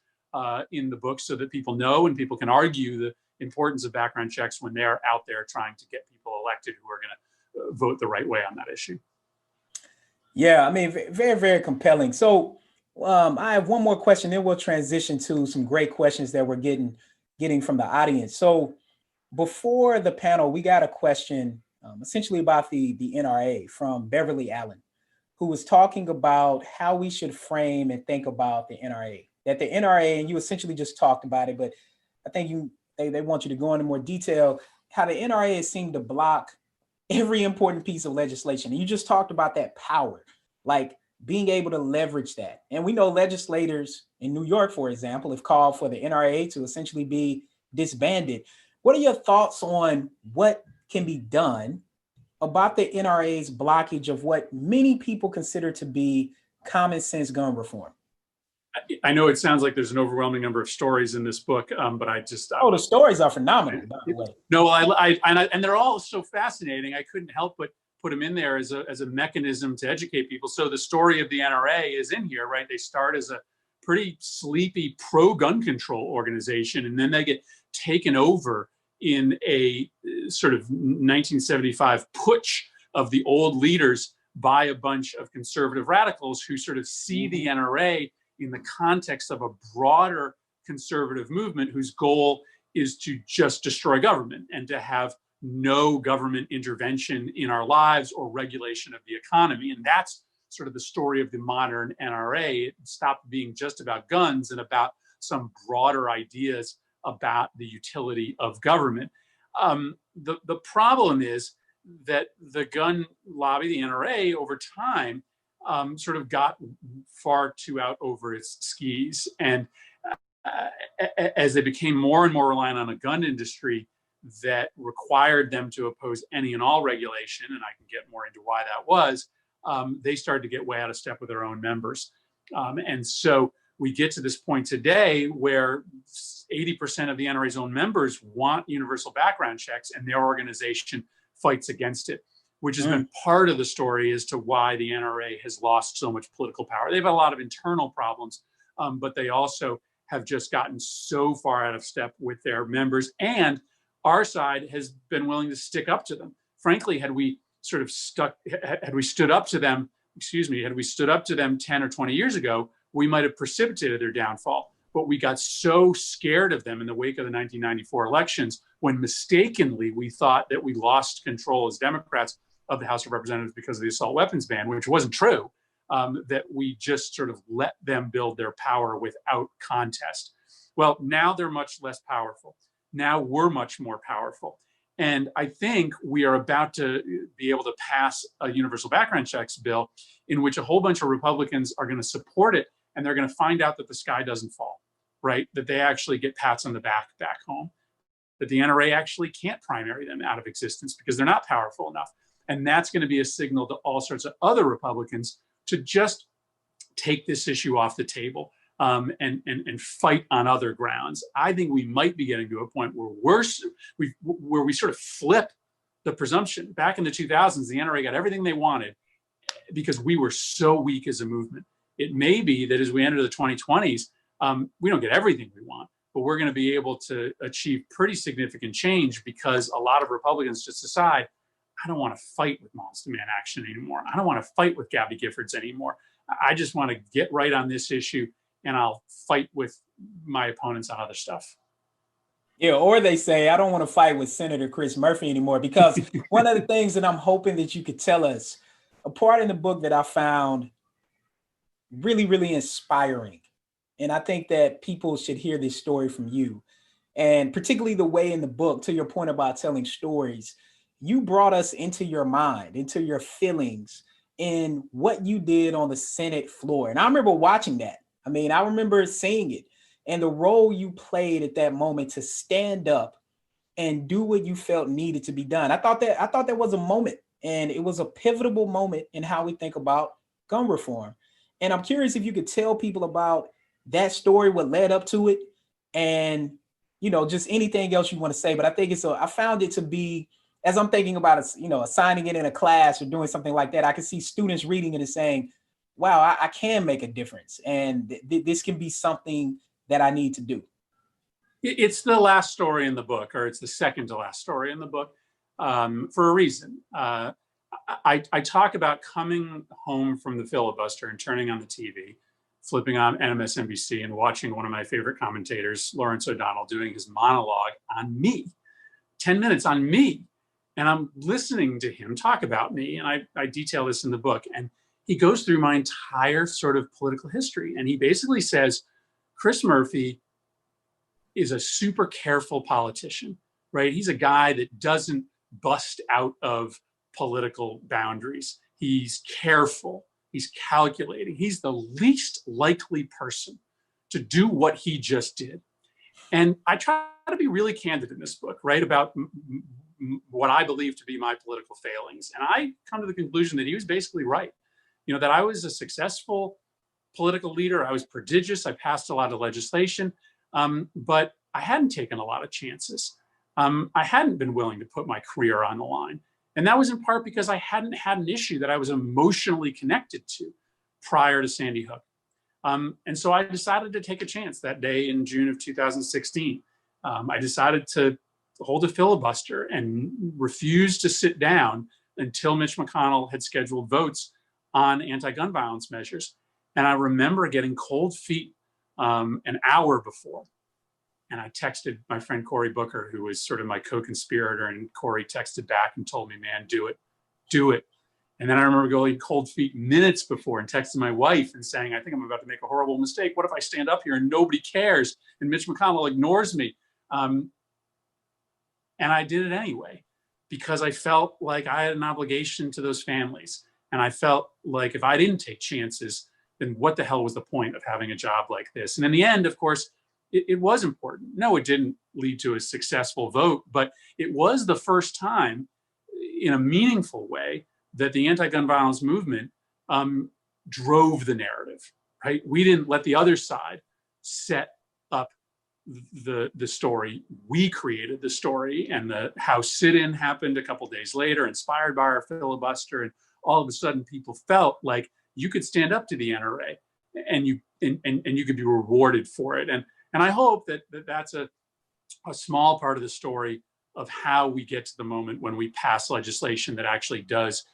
in the book so that people know and people can argue the importance of background checks when they're out there trying to get people elected who are going to vote the right way on that issue. Yeah, I mean, very, very compelling. So I have one more question, then we'll transition to some great questions that we're getting from the audience. So before the panel, we got a question essentially about the NRA from Beverly Allen, who was talking about how we should frame and think about the NRA. That the NRA, and you essentially just talked about it, but I think they want you to go into more detail, how the NRA has seemed to block every important piece of legislation. And you just talked about that power, like being able to leverage that. And we know legislators in New York, for example, have called for the NRA to essentially be disbanded. What are your thoughts on what can be done about the NRA's blockage of what many people consider to be common sense gun reform? I know it sounds like there's an overwhelming number of stories in this book, but I just... the stories are phenomenal, by the way. No, and they're all so fascinating. I couldn't help but put them in there as a mechanism to educate people. So the story of the NRA is in here, right? They start as a pretty sleepy pro-gun control organization, and then they get taken over in a sort of 1975 putsch of the old leaders by a bunch of conservative radicals who sort of see the NRA in the context of a broader conservative movement whose goal is to just destroy government and to have no government intervention in our lives or regulation of the economy. And that's sort of the story of the modern NRA. It stopped being just about guns and about some broader ideas about the utility of government. The problem is that the gun lobby, the NRA, over time, sort of got far too out over its skis. And as they became more and more reliant on a gun industry that required them to oppose any and all regulation, and I can get more into why that was, they started to get way out of step with their own members. And so we get to this point today where 80% of the NRA's own members want universal background checks, and their organization fights against it, which has been part of the story as to why the NRA has lost so much political power. They've had a lot of internal problems, but they also have just gotten so far out of step with their members. And our side has been willing to stick up to them. Frankly, had we stood up to them 10 or 20 years ago, we might have precipitated their downfall. But we got so scared of them in the wake of the 1994 elections, when mistakenly we thought that we lost control as Democrats of the House of Representatives because of the assault weapons ban, which wasn't true, that we just sort of let them build their power without contest. Well, now they're much less powerful. Now we're much more powerful. And I think we are about to be able to pass a universal background checks bill in which a whole bunch of Republicans are going to support it, and they're going to find out that the sky doesn't fall, right? That they actually get pats on the back home, that the NRA actually can't primary them out of existence because they're not powerful enough. And that's going to be a signal to all sorts of other Republicans to just take this issue off the table and fight on other grounds. I think we might be getting to a point where we sort of flip the presumption. Back in the 2000s, the NRA got everything they wanted because we were so weak as a movement. It may be that as we enter the 2020s, we don't get everything we want, but we're going to be able to achieve pretty significant change because a lot of Republicans just decide, I don't want to fight with Moms Demand Action anymore. I don't want to fight with Gabby Giffords anymore. I just want to get right on this issue, and I'll fight with my opponents on other stuff. Yeah, or they say, I don't want to fight with Senator Chris Murphy anymore, because one of the things that I'm hoping that you could tell us, a part in the book that I found really, really inspiring, and I think that people should hear this story from you, and particularly the way in the book, to your point about telling stories, you brought us into your mind, into your feelings, in what you did on the Senate floor. And I remember watching that. I mean, I remember seeing it and the role you played at that moment to stand up and do what you felt needed to be done. I thought that was a moment, and it was a pivotal moment in how we think about gun reform. And I'm curious if you could tell people about that story, what led up to it, and just anything else you want to say. But I think I found it to be, as I'm thinking about assigning it in a class or doing something like that, I can see students reading it and saying, wow, I can make a difference. And this can be something that I need to do. It's the last story in the book, or it's the second to last story in the book, for a reason. I talk about coming home from the filibuster and turning on the TV, flipping on MSNBC and watching one of my favorite commentators, Lawrence O'Donnell, doing his monologue on me, 10 minutes on me. And I'm listening to him talk about me, and I detail this in the book. And he goes through my entire sort of political history. And he basically says, Chris Murphy is a super careful politician, right? He's a guy that doesn't bust out of political boundaries. He's careful. He's calculating. He's the least likely person to do what he just did. And I try to be really candid in this book, right, about what I believe to be my political failings. And I come to the conclusion that he was basically right. That I was a successful political leader. I was prodigious. I passed a lot of legislation, but I hadn't taken a lot of chances. I hadn't been willing to put my career on the line. And that was in part because I hadn't had an issue that I was emotionally connected to prior to Sandy Hook. And so I decided to take a chance that day in June of 2016. I decided to hold a filibuster and refuse to sit down until Mitch McConnell had scheduled votes on anti-gun violence measures. And I remember getting cold feet an hour before. And I texted my friend Cory Booker, who was sort of my co-conspirator, and Cory texted back and told me, man, do it. And then I remember going cold feet minutes before and texting my wife and saying, I think I'm about to make a horrible mistake. What if I stand up here and nobody cares and Mitch McConnell ignores me? And I did it anyway, because I felt like I had an obligation to those families. And I felt like if I didn't take chances, then what the hell was the point of having a job like this? And in the end, of course, it was important. No, it didn't lead to a successful vote, but it was the first time in a meaningful way that the anti-gun violence movement drove the narrative, right? We didn't let the other side set up the story. We created the story, and the House sit-in happened a couple days later, inspired by our filibuster, and all of a sudden people felt like you could stand up to the NRA and you could be rewarded for it. And I hope that that's a small part of the story of how we get to the moment when we pass legislation that actually does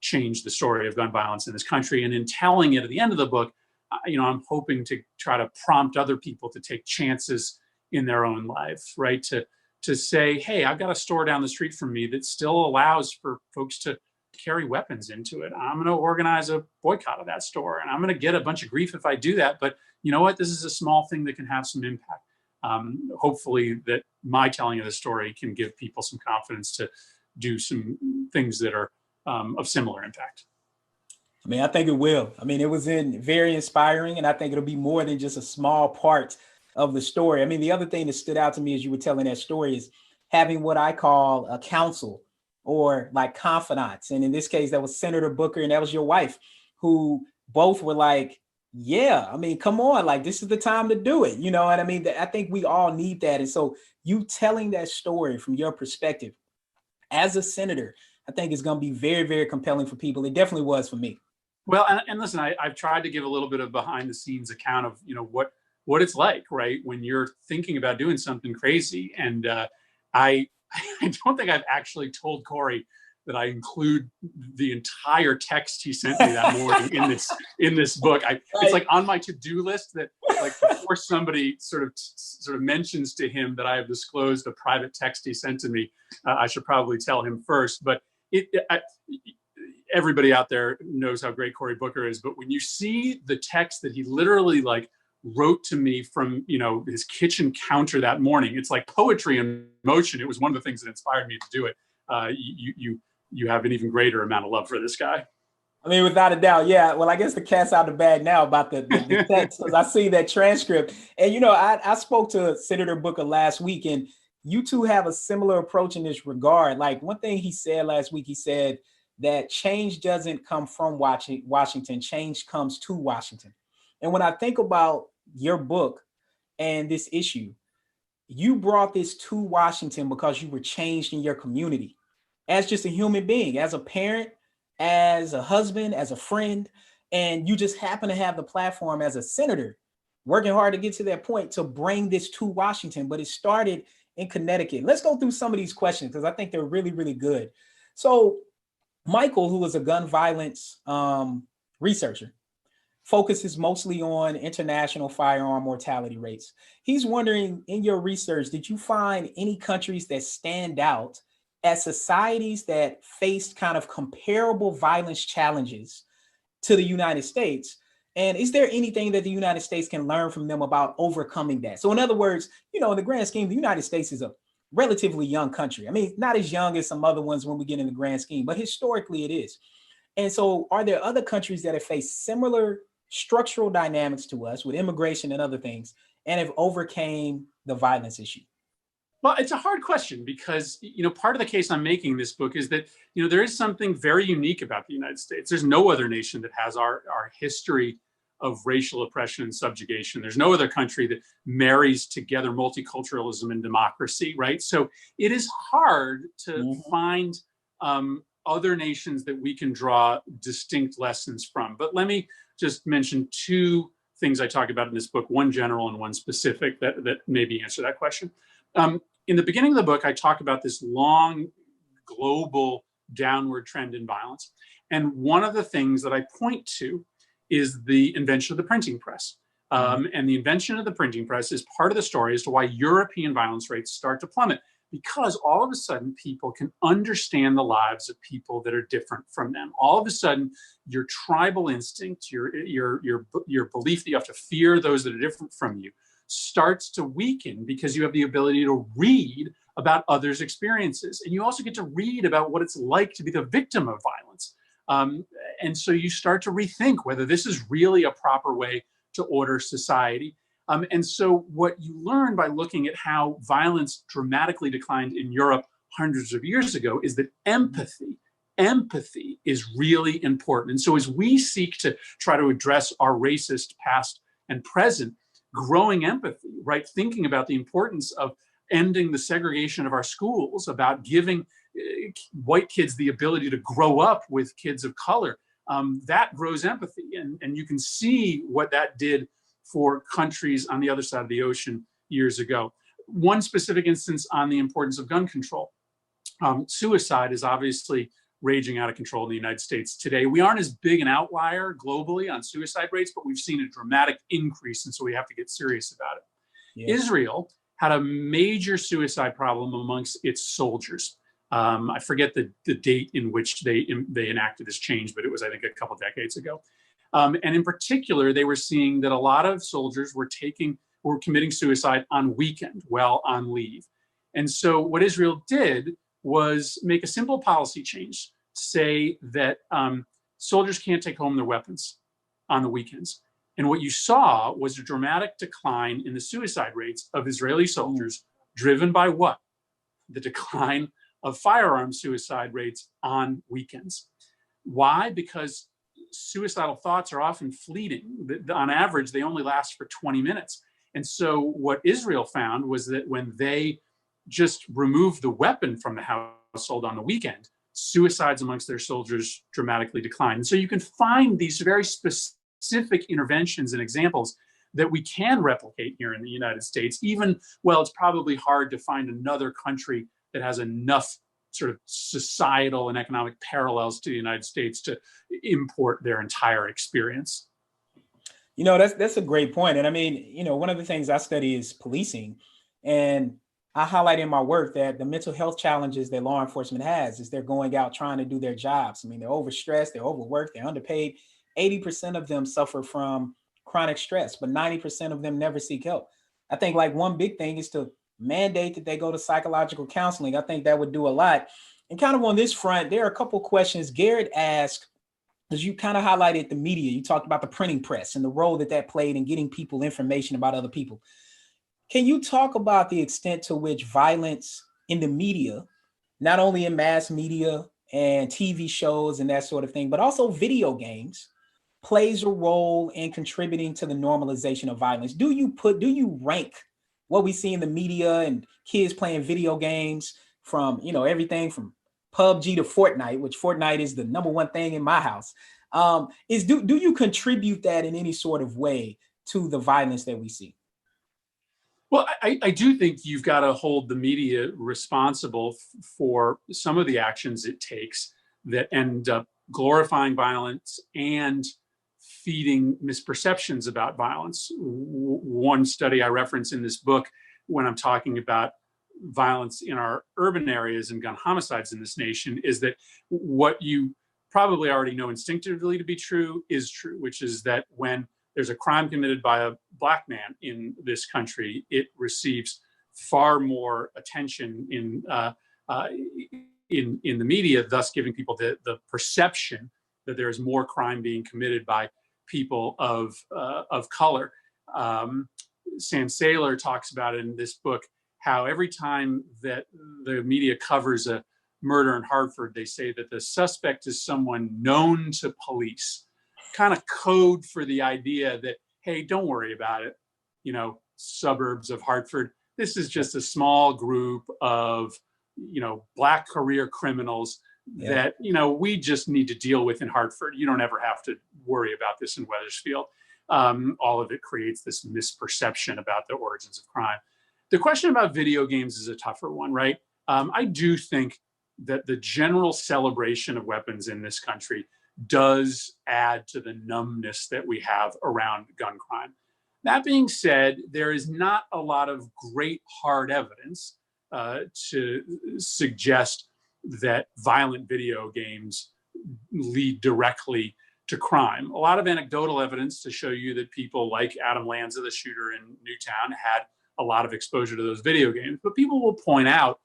change the story of gun violence in this country. And in telling it at the end of the book, I'm hoping to try to prompt other people to take chances in their own lives, right? To say, hey, I've got a store down the street from me that still allows for folks to carry weapons into it. I'm going to organize a boycott of that store, and I'm going to get a bunch of grief if I do that. But you know what? This is a small thing that can have some impact. Hopefully that my telling of the story can give people some confidence to do some things that are of similar impact. I mean, I think it will. I mean, it was very inspiring, and I think it'll be more than just a small part of the story. I mean, the other thing that stood out to me as you were telling that story is having what I call a counsel, or like confidants. And in this case, that was Senator Booker, and that was your wife, who both were like, yeah, I mean, come on, like this is the time to do it. You know what I mean? I think we all need that. And so you telling that story from your perspective as a senator, I think is going to be very, very compelling for people. It definitely was for me. Well, and listen, I've tried to give a little bit of behind the scenes account of, what it's like, right, when you're thinking about doing something crazy. And I I don't think I've actually told Corey that I include the entire text he sent me that morning in this book. It's like on my to-do list that, like, before somebody sort of mentions to him that I have disclosed a private text he sent to me, I should probably tell him first. But everybody out there knows how great Cory Booker is, but when you see the text that he literally like wrote to me from, his kitchen counter that morning, it's like poetry in motion. It was one of the things that inspired me to do it. You have an even greater amount of love for this guy. I mean, without a doubt, yeah. Well, I guess the cat's out of the bag now about the text, because I see that transcript. And, I spoke to Senator Booker last week, and you two have a similar approach in this regard. Like, one thing he said last week, he said that change doesn't come from Washington, change comes to Washington. And when I think about your book and this issue, you brought this to Washington because you were changed in your community as just a human being, as a parent, as a husband, as a friend, and you just happen to have the platform as a senator, working hard to get to that point to bring this to Washington. But it started in Connecticut. Let's go through some of these questions because I think they're really, really good. So Michael, who is a gun violence researcher, focuses mostly on international firearm mortality rates. He's wondering, in your research, did you find any countries that stand out as societies that faced kind of comparable violence challenges to the United States? And is there anything that the United States can learn from them about overcoming that? So in other words, in the grand scheme, the United States is a relatively young country. I mean, not as young as some other ones when we get in the grand scheme, but historically it is. And so are there other countries that have faced similar structural dynamics to us with immigration and other things and have overcame the violence issue? Well, it's a hard question because, part of the case I'm making in this book is that, there is something very unique about the United States. There's no other nation that has our history of racial oppression and subjugation. There's no other country that marries together multiculturalism and democracy, right? So it is hard to find other nations that we can draw distinct lessons from. But let me just mention two things I talk about in this book, one general and one specific that maybe answer that question. In the beginning of the book, I talk about this long global downward trend in violence. And one of the things that I point to is the invention of the printing press. And the invention of the printing press is part of the story as to why European violence rates start to plummet, because all of a sudden people can understand the lives of people that are different from them. All of a sudden, your tribal instinct, your belief that you have to fear those that are different from you, starts to weaken because you have the ability to read about others' experiences. And you also get to read about what it's like to be the victim of violence. And so you start to rethink whether this is really a proper way to order society. And so what you learn by looking at how violence dramatically declined in Europe hundreds of years ago is that empathy is really important. And so as we seek to try to address our racist past and present, growing empathy, right? Thinking about the importance of ending the segregation of our schools, about giving white kids the ability to grow up with kids of color, that grows empathy. And you can see what that did for countries on the other side of the ocean years ago. One specific instance on the importance of gun control. Suicide is obviously raging out of control in the United States today. We aren't as big an outlier globally on suicide rates, but we've seen a dramatic increase, and so we have to get serious about it. Yeah. Israel had a major suicide problem amongst its soldiers. I forget the date in which they enacted this change, but it was, I think, a couple decades ago. And in particular, they were seeing that a lot of soldiers were committing suicide on weekend while on leave. And so what Israel did was make a simple policy change, say that soldiers can't take home their weapons on the weekends. And what you saw was a dramatic decline in the suicide rates of Israeli soldiers, driven by what? The decline of firearm suicide rates on weekends. Why? Because suicidal thoughts are often fleeting. On average, they only last for 20 minutes. And so what Israel found was that when they just removed the weapon from the household on the weekend, suicides amongst their soldiers dramatically declined. And so you can find these very specific interventions and examples that we can replicate here in the United States, even, well, it's probably hard to find another country that has enough sort of societal and economic parallels to the United States to import their entire experience. That's a great point. And I mean, one of the things I study is policing. And I highlight in my work that the mental health challenges that law enforcement has is they're going out trying to do their jobs. I mean, they're overstressed, they're overworked, they're underpaid. 80% of them suffer from chronic stress, but 90% of them never seek help. I think like one big thing is to mandate that they go to psychological counseling. I think that would do a lot. And kind of on this front, there are a couple questions Garrett asked, because you kind of highlighted the media. You talked about the printing press and the role that played in getting people information about other people. Can you talk about the extent to which violence in the media, not only in mass media and TV shows and that sort of thing, but also video games, plays a role in contributing to the normalization of violence? Do you rank what we see in the media and kids playing video games from, everything from PUBG to Fortnite, which Fortnite is the number one thing in my house? Do you contribute that in any sort of way to the violence that we see? Well, I do think you've got to hold the media responsible for some of the actions it takes that end up glorifying violence and feeding misperceptions about violence. One study I reference in this book when I'm talking about violence in our urban areas and gun homicides in this nation is that what you probably already know instinctively to be true is true, which is that when there's a crime committed by a Black man in this country, it receives far more attention in the media, thus giving people the perception that there is more crime being committed by people of color. Sam Saylor talks about it in this book, how every time that the media covers a murder in Hartford, they say that the suspect is someone known to police, kind of code for the idea that, hey, don't worry about it, suburbs of Hartford. This is just a small group of, Black career criminals that, we just need to deal with in Hartford. You don't ever have to worry about this in Wethersfield. All of it creates this misperception about the origins of crime. The question about video games is a tougher one, right? I do think that the general celebration of weapons in this country does add to the numbness that we have around gun crime. That being said, there is not a lot of great hard evidence to suggest that violent video games lead directly to crime. A lot of anecdotal evidence to show you that people like Adam Lanza, the shooter in Newtown, had a lot of exposure to those video games. But people will point out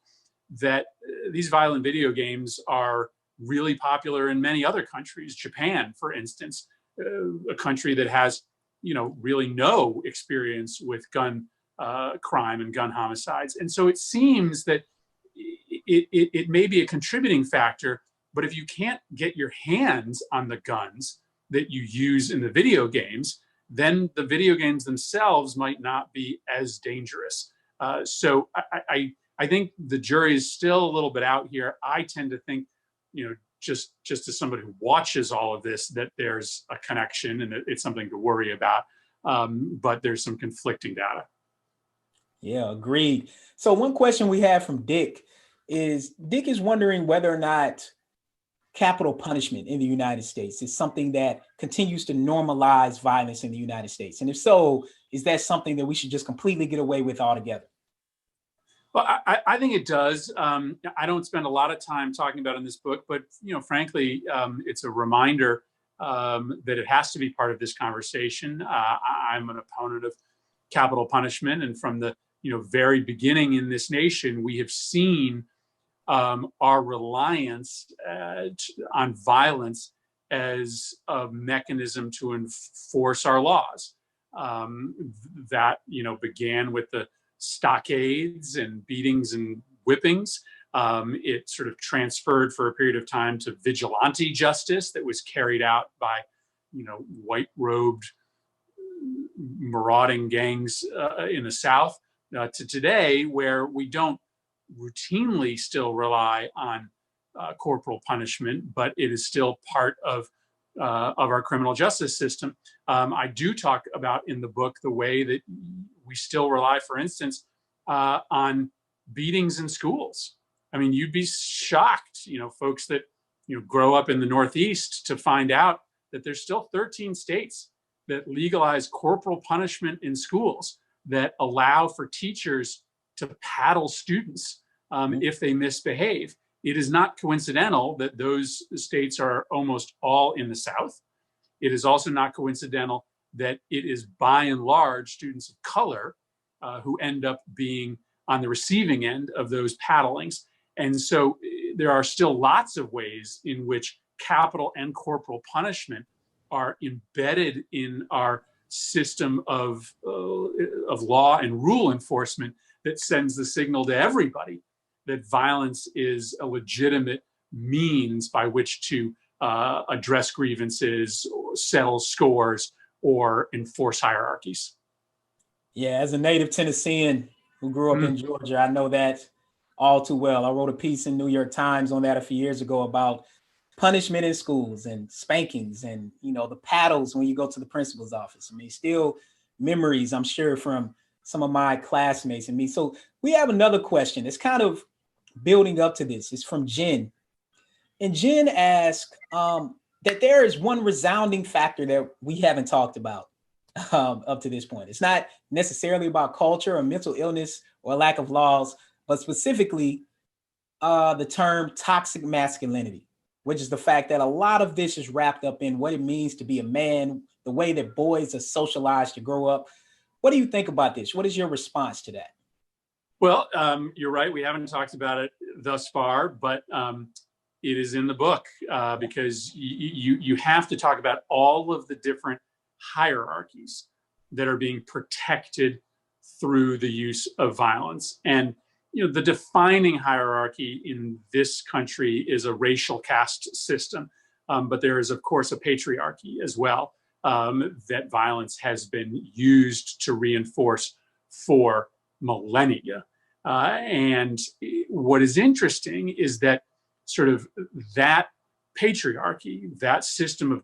that these violent video games are really popular in many other countries. Japan, for instance, a country that has, really no experience with gun crime and gun homicides. And so it seems that it may be a contributing factor, but if you can't get your hands on the guns that you use in the video games, then the video games themselves might not be as dangerous. So I think the jury is still a little bit out here. I tend to think, just as somebody who watches all of this, that there's a connection and that it's something to worry about. But there's some conflicting data. Yeah, agreed. So one question we have from Dick is wondering whether or not capital punishment in the United States is something that continues to normalize violence in the United States. And if so, is that something that we should just completely get away with altogether? Well, I think it does. I don't spend a lot of time talking about it in this book, but frankly, it's a reminder that it has to be part of this conversation. I'm an opponent of capital punishment, and from the very beginning in this nation, we have seen our reliance on violence as a mechanism to enforce our laws. That began with the stockades and beatings and whippings. It sort of transferred for a period of time to vigilante justice that was carried out by white-robed marauding gangs in the South, to today, where we don't routinely still rely on corporal punishment, but it is still part of our criminal justice system. I do talk about in the book the way that we still rely, for instance, on beatings in schools. I mean, you'd be shocked, folks that grow up in the Northeast, to find out that there's still 13 states that legalize corporal punishment in schools, that allow for teachers to paddle students if they misbehave. It is not coincidental that those states are almost all in the South. It is also not coincidental that it is, by and large, students of color who end up being on the receiving end of those paddlings. And so there are still lots of ways in which capital and corporal punishment are embedded in our system of law and rule enforcement that sends the signal to everybody that violence is a legitimate means by which to address grievances, or settle scores, or enforce hierarchies. Yeah, as a native Tennessean who grew up in Georgia, I know that all too well. I wrote a piece in New York Times on that a few years ago about punishment in schools and spankings and, the paddles when you go to the principal's office. I mean, still memories, I'm sure, from some of my classmates and me. So we have another question. It's kind of building up to this. It's from Jen. And Jen asked that there is one resounding factor that we haven't talked about up to this point. It's not necessarily about culture or mental illness or lack of laws, but specifically the term toxic masculinity, which is the fact that a lot of this is wrapped up in what it means to be a man, the way that boys are socialized to grow up. What do you think about this? What is your response to that? Well, you're right. We haven't talked about it thus far, but it is in the book because you have to talk about all of the different hierarchies that are being protected through the use of violence. And the defining hierarchy in this country is a racial caste system, but there is, of course, a patriarchy as well that violence has been used to reinforce for millennia. And what is interesting is that sort of that patriarchy, that system of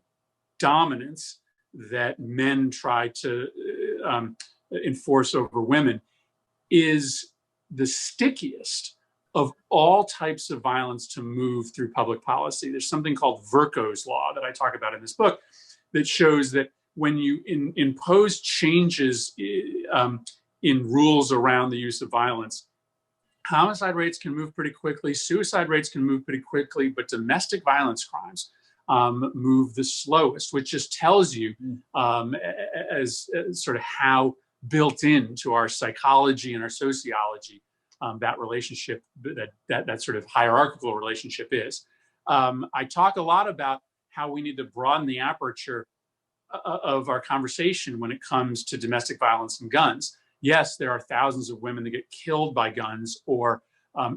dominance that men try to enforce over women, is the stickiest of all types of violence to move through public policy. There's something called Vercoe's law that I talk about in this book that shows that when you impose changes in rules around the use of violence, homicide rates can move pretty quickly, suicide rates can move pretty quickly, but domestic violence crimes move the slowest, which just tells you as sort of how built into our psychology and our sociology that relationship, that sort of hierarchical relationship is. I talk a lot about how we need to broaden the aperture of our conversation when it comes to domestic violence and guns. Yes, there are thousands of women that get killed by guns or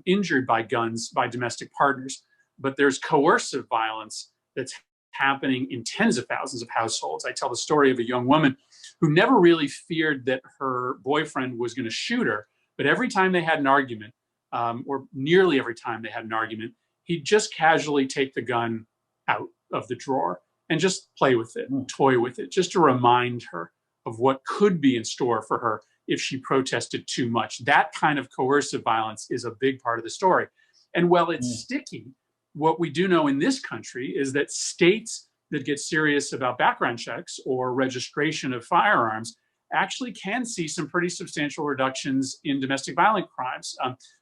injured by guns by domestic partners, but there's coercive violence that's happening in tens of thousands of households. I tell the story of a young woman who never really feared that her boyfriend was going to shoot her, but every time they had an argument, or nearly every time they had an argument, he'd just casually take the gun out of the drawer and just play with it, toy with it, just to remind her of what could be in store for her if she protested too much. That kind of coercive violence is a big part of the story. And while it's sticky, what we do know in this country is that states that get serious about background checks or registration of firearms actually can see some pretty substantial reductions in domestic violent crimes.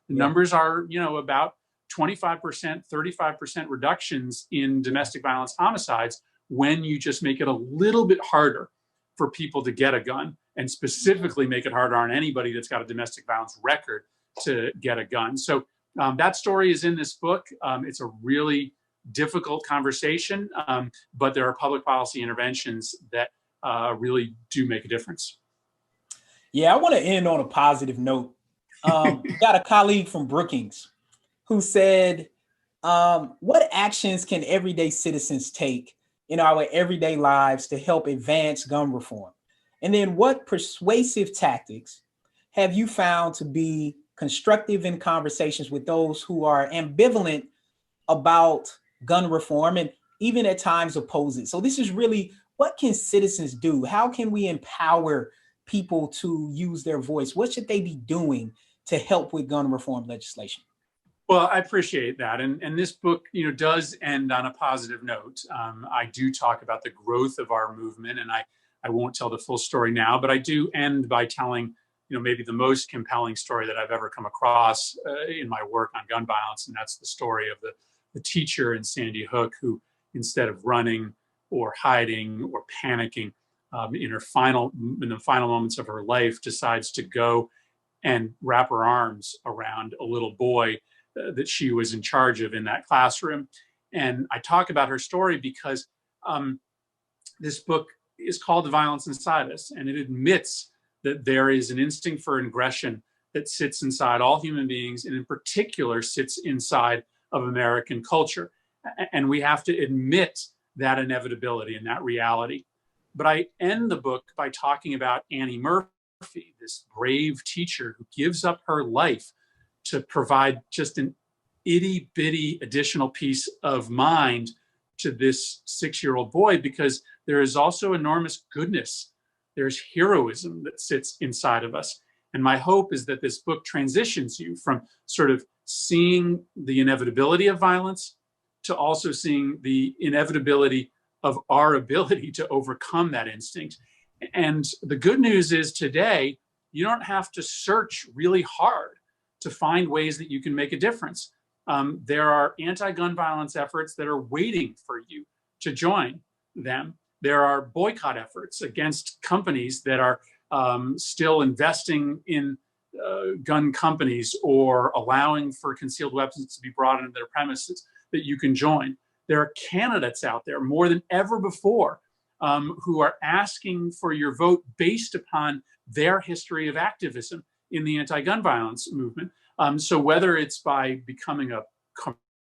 The numbers are, about 25%, 35% reductions in domestic violence homicides when you just make it a little bit harder for people to get a gun, and specifically make it harder on anybody that's got a domestic violence record to get a gun. So that story is in this book. It's a really difficult conversation, but there are public policy interventions that really do make a difference. Yeah, I want to end on a positive note. Got a colleague from Brookings who said, what actions can everyday citizens take in our everyday lives to help advance gun reform? And then what persuasive tactics have you found to be constructive in conversations with those who are ambivalent about gun reform and even at times oppose it? So this is really, what can citizens do? How can we empower people to use their voice? What should they be doing to help with gun reform legislation? Well, I appreciate that. And this book, does end on a positive note. I do talk about the growth of our movement, and I won't tell the full story now, but I do end by telling, maybe the most compelling story that I've ever come across in my work on gun violence. And that's the story of the teacher in Sandy Hook who, instead of running or hiding or panicking, in the final moments of her life, decides to go and wrap her arms around a little boy that she was in charge of in that classroom. And I talk about her story because this book is called The Violence Inside Us, and it admits that there is an instinct for aggression that sits inside all human beings, and in particular sits inside of American culture. And we have to admit that inevitability and that reality. But I end the book by talking about Annie Murphy, this brave teacher who gives up her life to provide just an itty bitty additional peace of mind to this 6-year-old boy, because there is also enormous goodness. There's heroism that sits inside of us. And my hope is that this book transitions you from sort of seeing the inevitability of violence to also seeing the inevitability of our ability to overcome that instinct. And the good news is today, you don't have to search really hard to find ways that you can make a difference. There are anti-gun violence efforts that are waiting for you to join them. There are boycott efforts against companies that are still investing in gun companies or allowing for concealed weapons to be brought into their premises that you can join. There are candidates out there more than ever before who are asking for your vote based upon their history of activism in the anti-gun violence movement. So whether it's by becoming a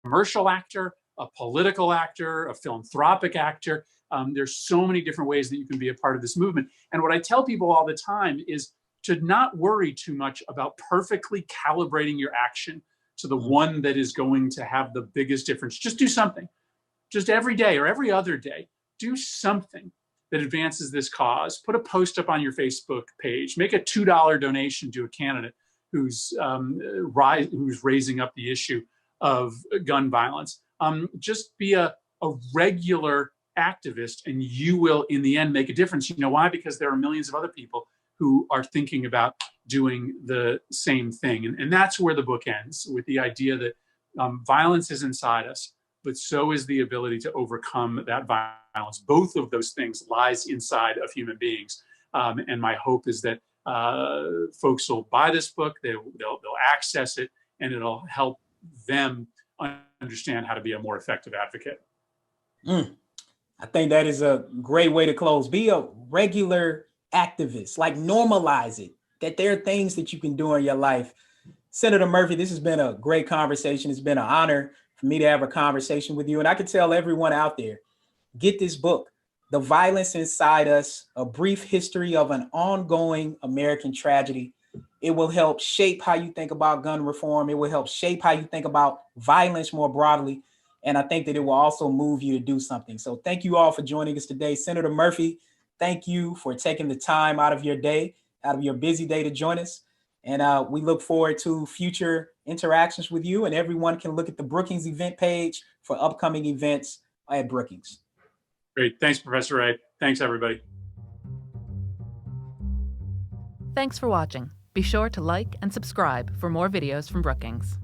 commercial actor, a political actor, a philanthropic actor, there's so many different ways that you can be a part of this movement. And what I tell people all the time is to not worry too much about perfectly calibrating your action to the one that is going to have the biggest difference. Just do something. Just every day or every other day, do something that advances this cause. Put a post up on your Facebook page. Make a $2 donation to a candidate who's raising up the issue of gun violence. Just be a regular activist, and you will, in the end, make a difference. You know why? Because there are millions of other people who are thinking about doing the same thing. And that's where the book ends, with the idea that violence is inside us, but so is the ability to overcome that violence. Both of those things lies inside of human beings. And my hope is that folks will buy this book, they'll access it, and it'll help them understand how to be a more effective advocate. I think that is a great way to close. Be a regular activist, like normalize it, that there are things that you can do in your life. Senator Murphy, this has been a great conversation. It's been an honor for me to have a conversation with you. And I can tell everyone out there, get this book, The Violence Inside Us, A Brief History of an Ongoing American Tragedy. It will help shape how you think about gun reform. It will help shape how you think about violence more broadly. And I think that it will also move you to do something. So thank you all for joining us today. Senator Murphy, thank you for taking the time out of your day, out of your busy day to join us. And we look forward to future interactions with you. And everyone can look at the Brookings event page for upcoming events at Brookings. Great. Thanks, Professor Ray. Thanks, everybody. Thanks for watching. Be sure to like and subscribe for more videos from Brookings.